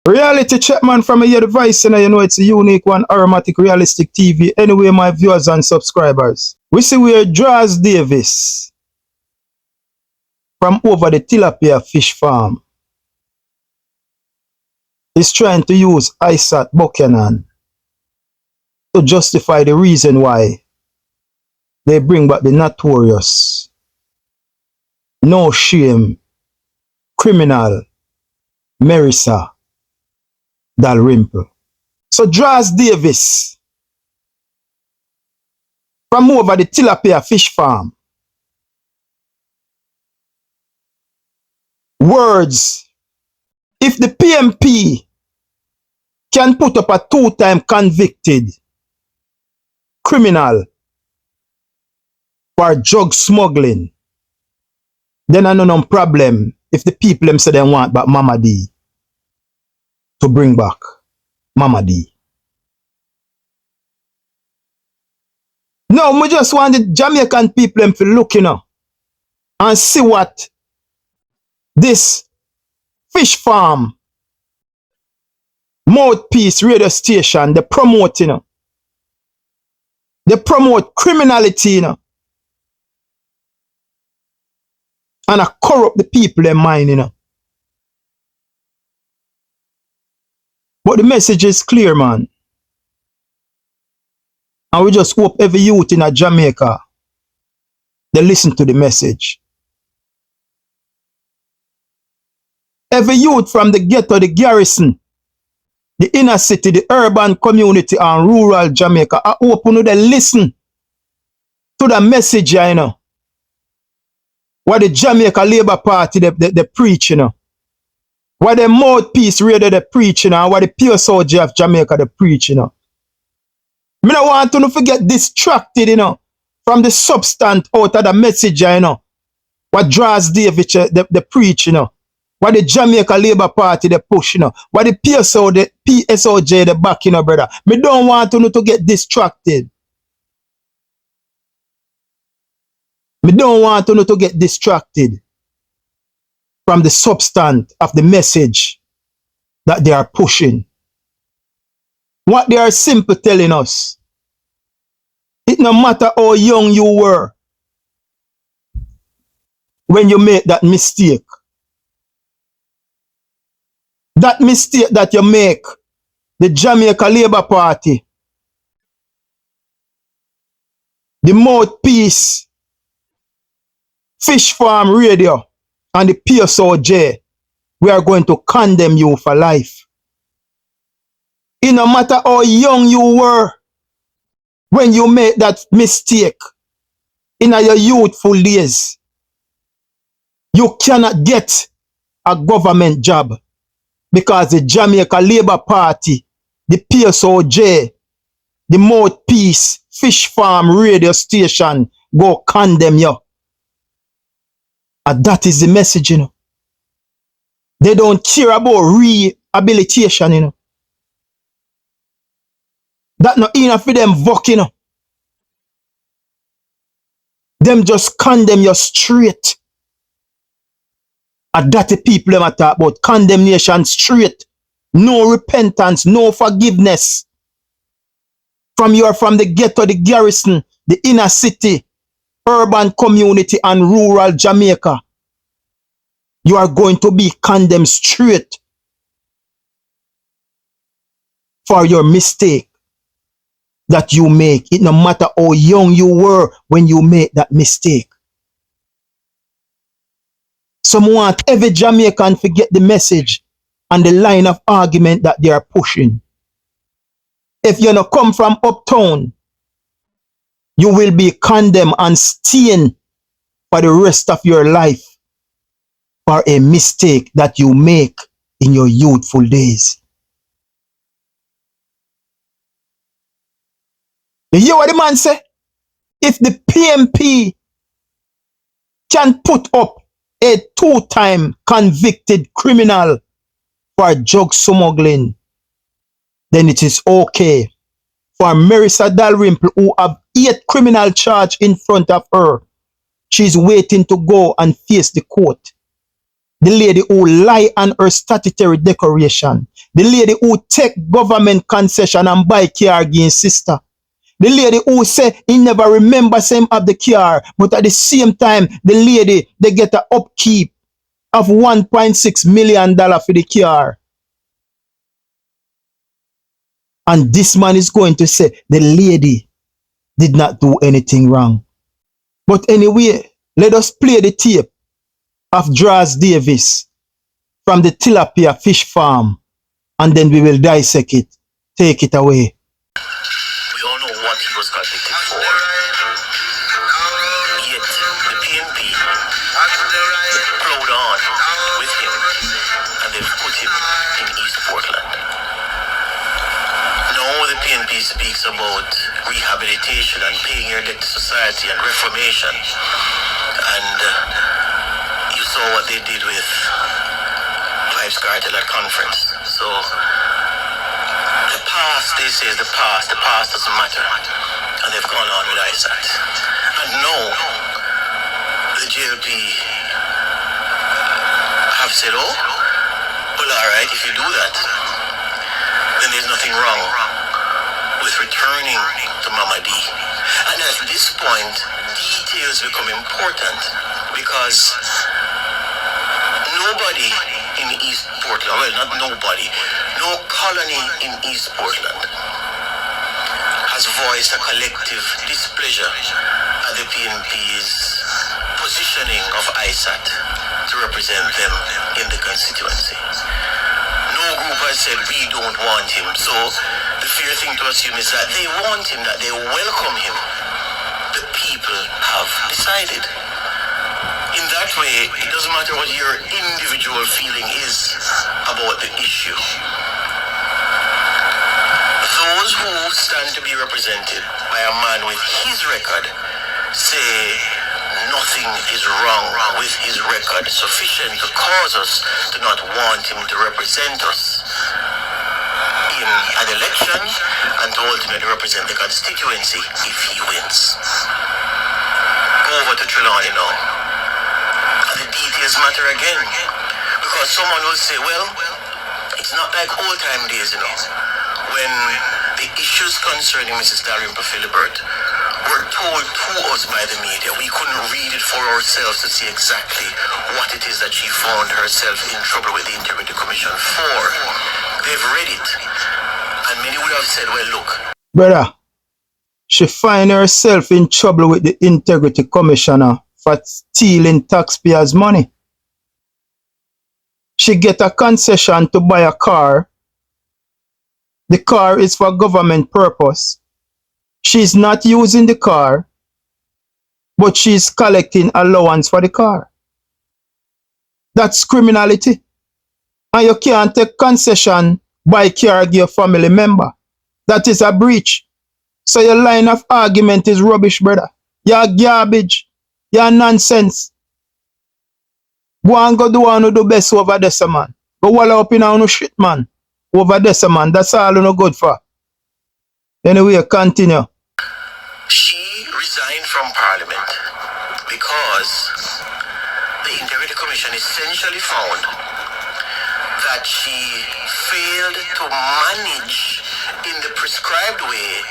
Reality check, man, from your device, and you know it's a unique one, aromatic, realistic TV. Anyway, my viewers and subscribers, we see where Draws Davis from over the tilapia fish farm is trying to use Isaac Buchanan to justify the reason why they bring back the notorious, no shame, criminal Marissa Dalrymple. So Draws Davis from over the tilapia fish farm, words, if the PMP can put up a two-time convicted criminal for drug smuggling, then I know no problem if the people them say they want back Mama D to bring back Mama D. No, we just want the Jamaican people them to look, and see what this fish farm mouthpiece radio station they promote, They promote criminality, and I corrupt the people in mind, But the message is clear, man. And we just hope every youth in Jamaica, they listen to the message. Every youth from the ghetto, the garrison, the inner city, the urban community, and rural Jamaica, I hope they listen to the message, what the Jamaica Labour Party they preach, what the mouthpiece radio they preach, and what the pure soldier of Jamaica they preach, Me don't want to forget distracted, from the substance out of the message, what Draws Davis they preach, what the Jamaica Labour Party they push, what the PSOJ they back, brother. Me don't want to get distracted. Me don't want to get distracted from the substance of the message that they are pushing. What they are simply telling us, it no matter how young you were when you made that mistake. That mistake that you make, the Jamaica Labour Party, the mouthpiece, fish farm radio, and the PSOJ, we are going to condemn you for life. It no matter how young you were when you made that mistake in your youthful days, you cannot get a government job because the Jamaica Labour Party, the PSOJ, the mouthpiece, fish farm radio station go condemn you. And that is the message, They don't care about rehabilitation, That not enough for them vote, Them just condemn you straight. And that the people them talk about condemnation straight. No repentance, no forgiveness. From the ghetto, the garrison, the inner city, urban community, and rural Jamaica, you are going to be condemned straight for your mistake that you make. It no matter how young you were when you made that mistake. Some want every Jamaican to get the message and the line of argument that they are pushing. If you not come from uptown, you will be condemned and stained for the rest of your life for a mistake that you make in your youthful days. You hear what the man say? If the PMP can put up a two-time convicted criminal for drug smuggling, then it is okay for Marissa Dalrymple, who have 8 criminal charges in front of her. She's waiting to go and face the court. The lady who lied on her statutory declaration, The lady who take government concession and buy car against sister. The lady who say he never remember same of the car, but at the same time, the lady, they get a upkeep of $1.6 million for the car. And this man is going to say the lady did not do anything wrong. But anyway, let us play the tape of Draws Davis from the tilapia fish farm, and then we will dissect it. Take it away. We all know what he was convicted for. Yet the PNP plowed on with him, and they've put him in East Portland. Now the PNP speaks about rehabilitation and paying your debt to society and reformation. And you saw what they did with Vibes Cartel at conference. So the past, they say, is the past. The past doesn't matter. And they've gone on with ISAT. And now, the GLP have said, oh, well, all right, if you do that, then there's nothing wrong with returning to Mama D. And at this point, details become important because nobody in East Portland, well, not nobody, no colony in East Portland has voiced a collective displeasure at the PNP's positioning of ISAT to represent them in the constituency. No group has said we don't want him, so the fair thing to assume is that they want him, that they welcome him. The people have decided. In that way, it doesn't matter what your individual feeling is about the issue. Those who stand to be represented by a man with his record say nothing is wrong with his record sufficient to cause us to not want him to represent us in an election and to ultimately represent the constituency if he wins. Over to Trelawney now. The details matter again, because someone will say, well, it's not like old time days, when the issues concerning Mrs. Dalrymple Philibert were told to us by the media. We couldn't read it for ourselves to see exactly what it is that she found herself in trouble with the Integrity Commission for. They've read it, and many would have said, well, look. Brother, she find herself in trouble with the Integrity Commissioner for stealing taxpayers' money. She get a concession to buy a car. The car is for government purpose. She's not using the car, but she's collecting allowance for the car. That's criminality. And you can't take concession, buy car, give your family member. That is a breach. So your line of argument is rubbish, brother. You're garbage. You're nonsense. Go and go do one who do best over this, man. Go wall up in on shit, man. Over this, man. That's all you know good for. Anyway, continue. She resigned from Parliament because the Integrity Commission essentially found that she failed to manage in the prescribed way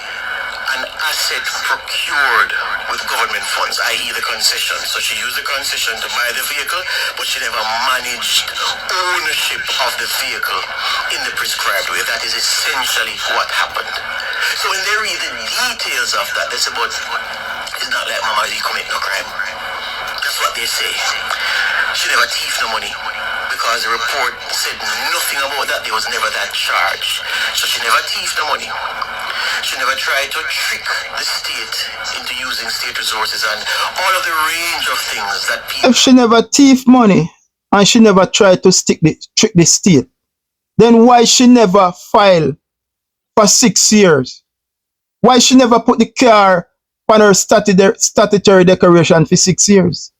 an asset procured with government funds, i.e. the concession. So she used the concession to buy the vehicle, but she never managed ownership of the vehicle in the prescribed way. That is essentially what happened. So when they read the details of that, they say, but it's not like Mama, you commit no crime. That's what they say. She never thieved no money, because the report said nothing about that. There was never that charge. So she never thieved no money. She never tried to trick the state into using state resources and all of the range of things that people... If she never thieved money and she never tried to trick the state, then why she never filed for 6 years? Why she never put the car on her statutory declaration for 6 years?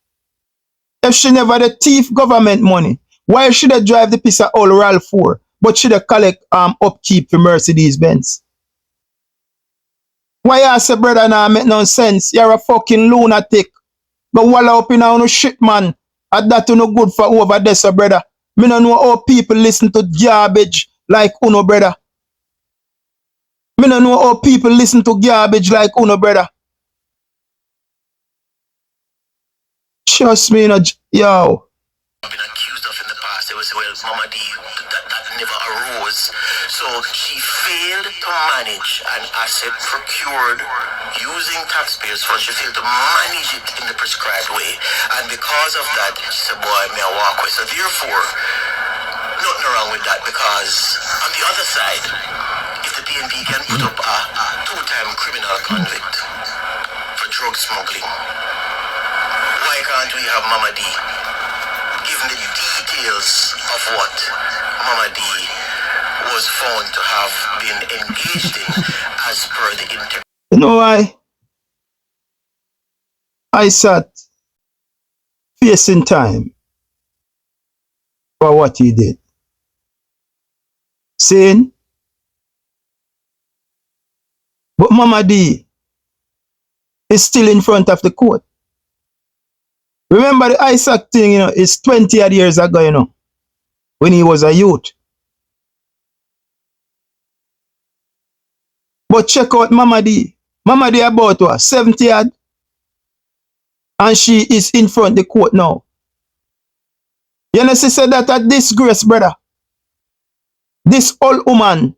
If she never the thief government money, why should I drive the piece of old RAL 4, but should I collect upkeep for Mercedes Benz? Why you say, brother, now make no sense? You're a fucking lunatic. Go walla up in on shit, man. And that no good for over there, so brother. Me no know how people listen to garbage like uno brother. Me no know how people listen to garbage like uno brother. Trust me, yo. Been accused of in the past. They will say, well, Mama D, that never arose. So she failed to manage an asset procured using taxpayers' funds. She failed to manage it in the prescribed way. And because of that, she said, boy, may I walk away. So therefore, nothing wrong with that, because on the other side, if the PNP can put up a two-time criminal convict for drug smuggling, why can't we have Mama D given the details of what Mama D was found to have been engaged in as per the integrity? You know why? I sat facing time for what he did. Saying, but Mama D is still in front of the court. Remember the Isaac thing, is 20 odd years ago, when he was a youth. But check out Mama D. Mama D about what? 70 odd? And she is in front of the court now. You know, she said that a disgrace, brother. This old woman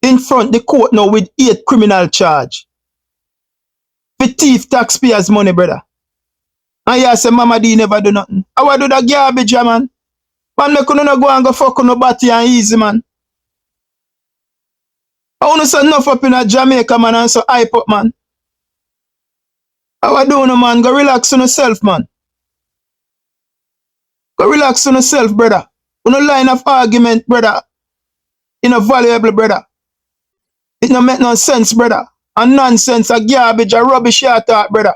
in front of the court now with 8 criminal charge. For thief taxpayers' money, brother. And you say Mama D never do nothing. I want do that garbage, man. Man, me couldn't go and go fuck no batty and easy, man. I want to say enough up in a Jamaica, man, and so hype up, man. How I do no, man? Go relax on yourself, man. Go relax on yourself, brother. No line of argument, brother. It no valuable, brother. It no make no sense, brother. A nonsense, a garbage, a rubbish you talk, brother.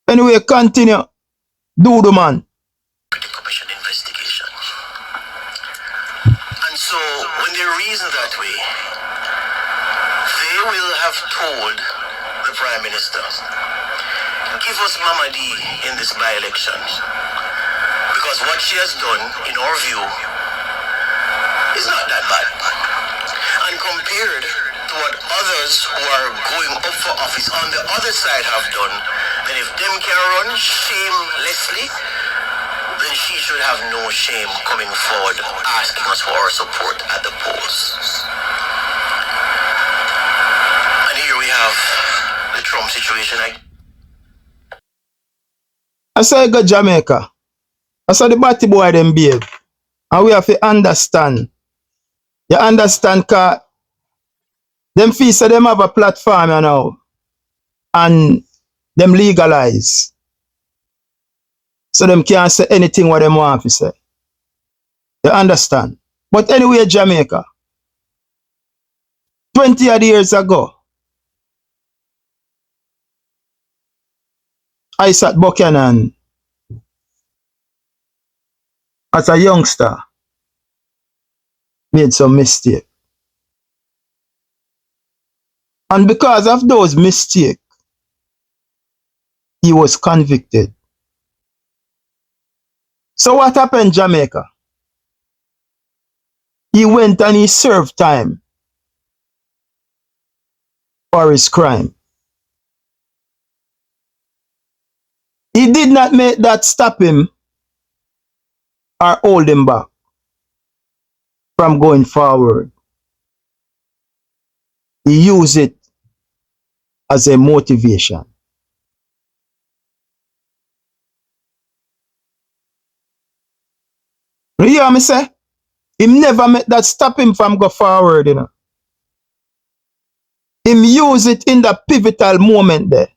Anyway, continue. Do the man. Commission investigation. And so, when they reason that way, they will have told the Prime Minister, give us Mama D in this by-election. Because what she has done, in our view, is not that bad. And compared to what others who are going up for office on the other side have done, then if them can run shamelessly, then she should have no shame coming forward asking us for our support at the polls. And here we have the Trump situation. I say go Jamaica. I saw the batty boy them behave. And we have to understand. You understand, cause them feel say them have a platform now. And them legalize. So them can't say anything what them want to say. You understand? But anyway, Jamaica, 20 odd years ago, Isaac Buchanan, as a youngster, made some mistake. And because of those mistakes, he was convicted. So what happened, Jamaica? He went and he served time for his crime. He did not make that stop him or hold him back from going forward. He used it as a motivation. You hear me say? He never made that stop him from go forward, Him use it in the pivotal moment there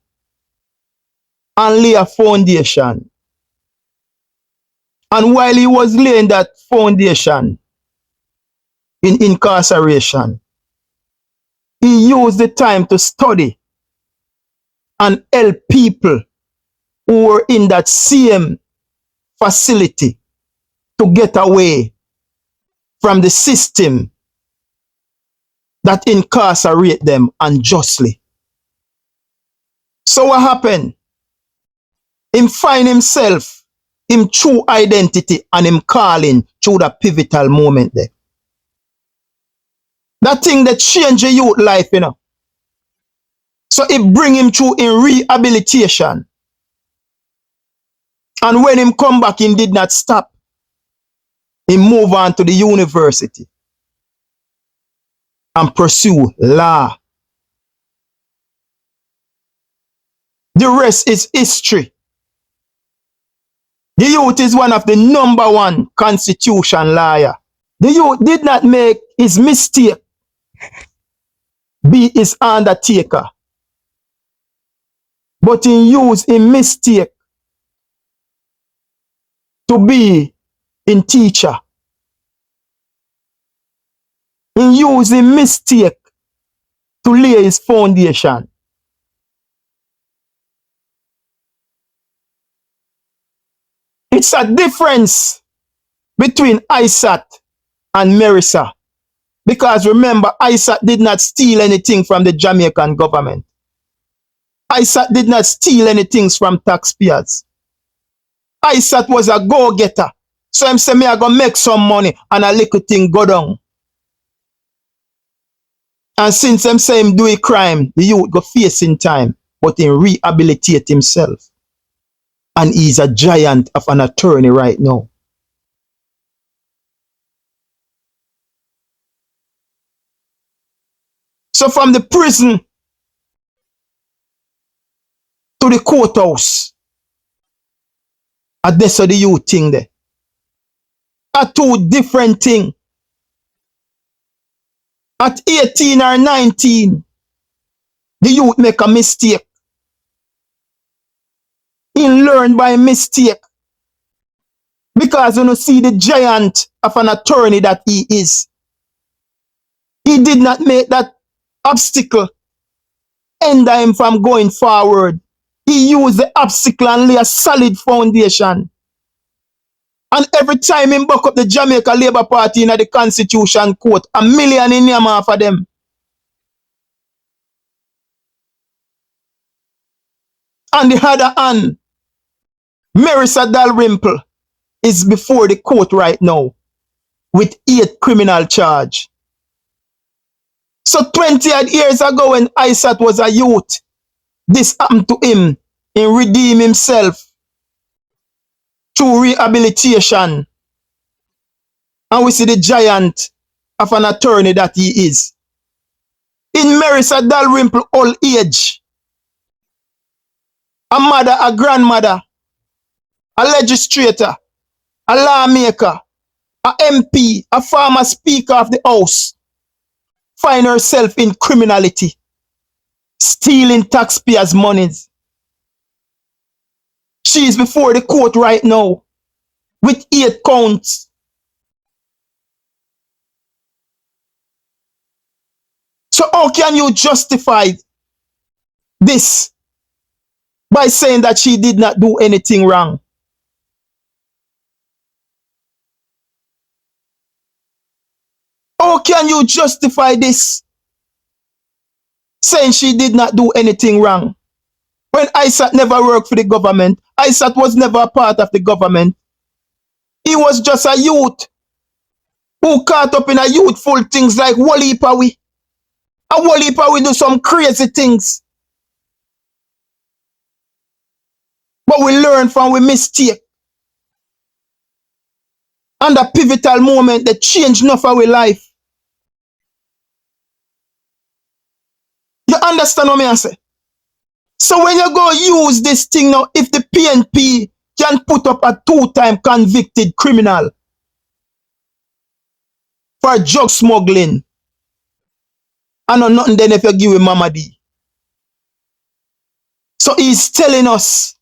and lay a foundation. And while he was laying that foundation in incarceration, he used the time to study and help people who were in that same facility to get away from the system that incarcerate them unjustly. So what happened? Him find himself him true identity and him calling through that pivotal moment there. That thing that change the youth life, you know. So it bring him through in rehabilitation. And when him come back, he did not stop. He move on to the university and pursue law. The rest is history. The youth is one of the #1 constitution lawyer. The youth did not make his mistake be his undertaker, but he used his mistake to be in teacher. He used his mistake to lay his foundation. It's a difference between Isaac and Marissa. Because remember, Isaac did not steal anything from the Jamaican government. Isaac did not steal anything from taxpayers. Isaac was a go-getter. So him say, me I go make some money and a little thing go down. And since him say him do a crime, the youth go facing time, but he rehabilitate himself. And he's a giant of an attorney right now. So from the prison to the courthouse, that's how the youth thing there. Are two different things. At 18 or 19, the youth make a mistake. He learn by mistake. Because you know, see the giant of an attorney that he is. He did not make that obstacle hinder him from going forward. He used the obstacle and lay a solid foundation. And every time he buck up the Jamaica Labour Party in the Constitution Court, $1 million in Yama for them. On the other hand, Marissa Dalrymple is before the court right now with 8 criminal charge. So 20 odd years ago when Isaac was a youth, this happened to him in redeem himself through rehabilitation. And we see the giant of an attorney that he is. In Marissa Dalrymple old age, a mother, a grandmother, a legislator, a lawmaker, a MP, a former speaker of the house, find herself in criminality, stealing taxpayers' monies. She is before the court right now with 8 counts. So how can you justify this by saying that she did not do anything wrong? How can you justify this saying she did not do anything wrong? When Isaac never worked for the government, Isaac was never a part of the government. He was just a youth who caught up in a youthful things like whole heap of we. A whole heap of we do some crazy things. But we learn from we mistake. And a pivotal moment that changed enough of our life. You understand what I say? So when you go use this thing now, if the PNP can put up a 2-time convicted criminal for drug smuggling, I know nothing then if you give him Mama D. So he's telling us,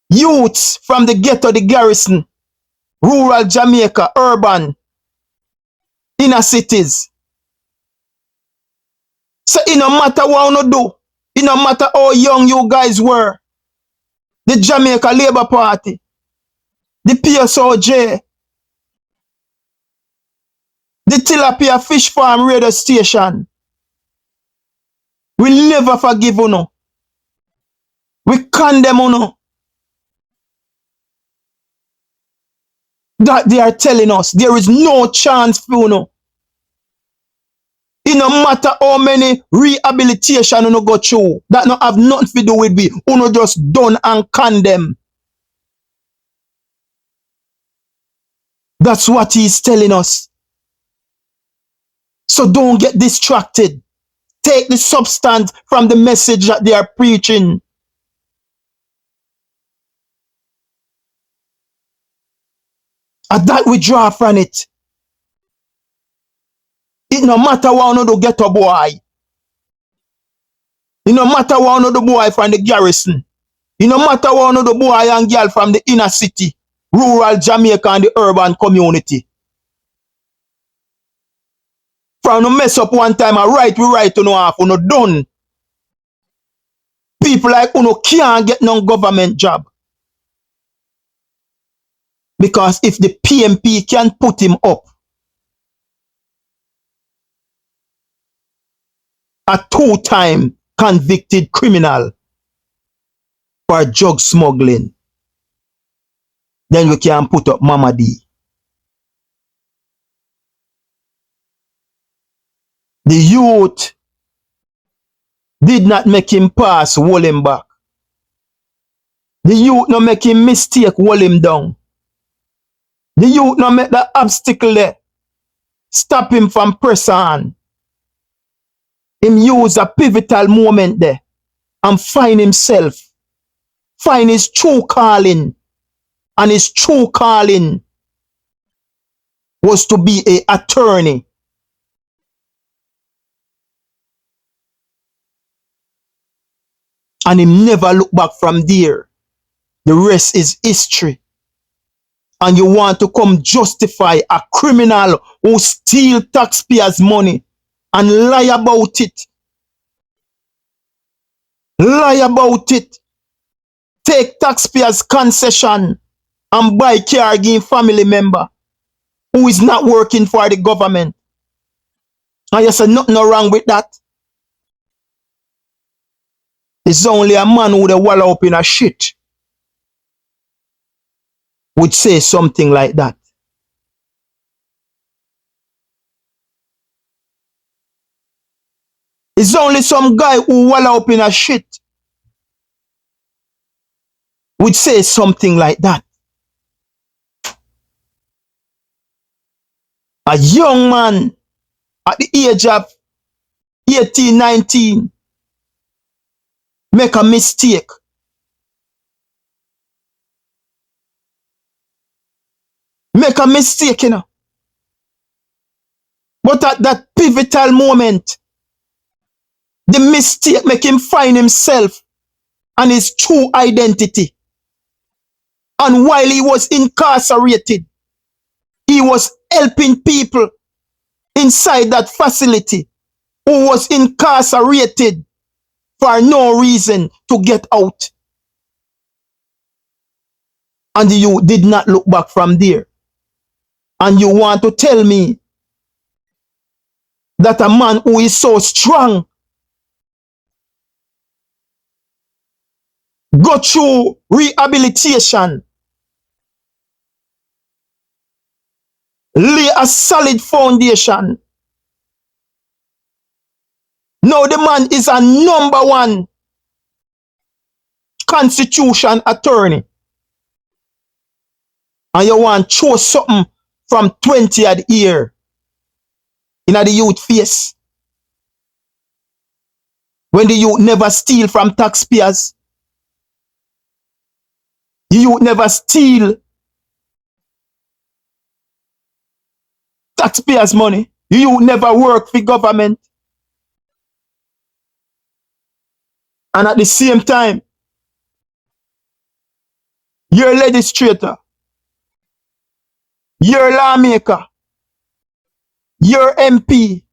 youths from the ghetto, the garrison, rural Jamaica, urban, inner cities. So it no matter what you do, it no matter how young you guys were, the Jamaica Labour Party, the PSOJ, the Tilapia Fish Farm radio station, we never forgive you. We condemn you. that they are telling us there is no chance for you. It no matter how many rehabilitation you go through, that no have nothing to do with me. You just done and condemn. That's what he's telling us. So don't get distracted. Take the substance from the message that they are preaching. And that we draw from it. It no matter what you do get a boy. It no matter what you do boy from the garrison. It no matter what you do boy and girl from the inner city, rural Jamaica and the urban community. From no mess up one time, we right to no half, no done. People like uno can't get no government job. Because if the PMP can put him up, a 2-time convicted criminal for drug smuggling, then we can put up Mama D. The youth did not make him pass, hold him back. The youth no make him mistake, hold him down. The youth no make the obstacle there, stop him from press on. Him use a pivotal moment there and find himself, find his true calling. And his true calling was to be an attorney. And he never look back from there. The rest is history. And you want to come justify a criminal who steal taxpayers' money and lie about it. Lie about it. Take taxpayers' concession and buy car again family member who is not working for the government. And you say nothing wrong with that. It's only a man who would wallow up in a shit would say something like that. It's only some guy who wallow up in a shit would say something like that. A young man at the age of 18, 19 make a mistake. Make a mistake, you know. But at that pivotal moment, the mistake make him find himself and his true identity. And while he was incarcerated, he was helping people inside that facility who was incarcerated for no reason to get out. And you did not look back from there. And you want to tell me that a man who is so strong go through rehabilitation, lay a solid foundation. Now the man is a #1 constitution attorney. And you want to show something from 20 at the year in the youth face. When the youth never steal from taxpayers. The youth never steal taxpayers' money. The youth never work for government. And at the same time, you're a legislator, you're a lawmaker, you're MP,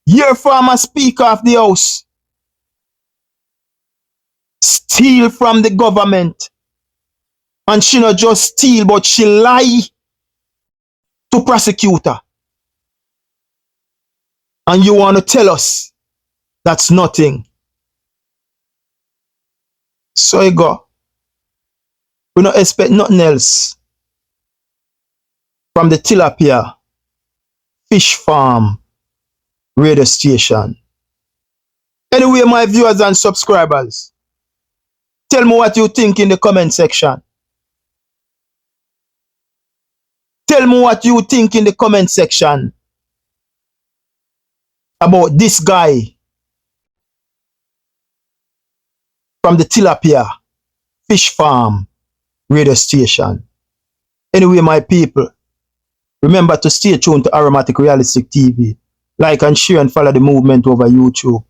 you're former Speaker of the House. Steal from the government. And she not just steal, but she lie to prosecutor. And you want to tell us that's nothing. So you go. We don't expect nothing else. from the Tilapia Fish Farm radio station. Anyway, my viewers and subscribers, tell me what you think in the comment section. Tell me what you think in the comment section about this guy from the Tilapia Fish Farm radio station. Anyway, my people, remember to stay tuned to Aromatic Realistic TV. Like and share and follow the movement over YouTube.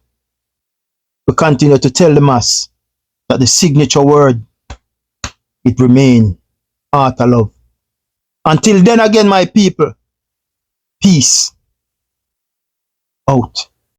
We continue to tell the mass that the signature word, it remains art of love. Until then again, my people, peace out.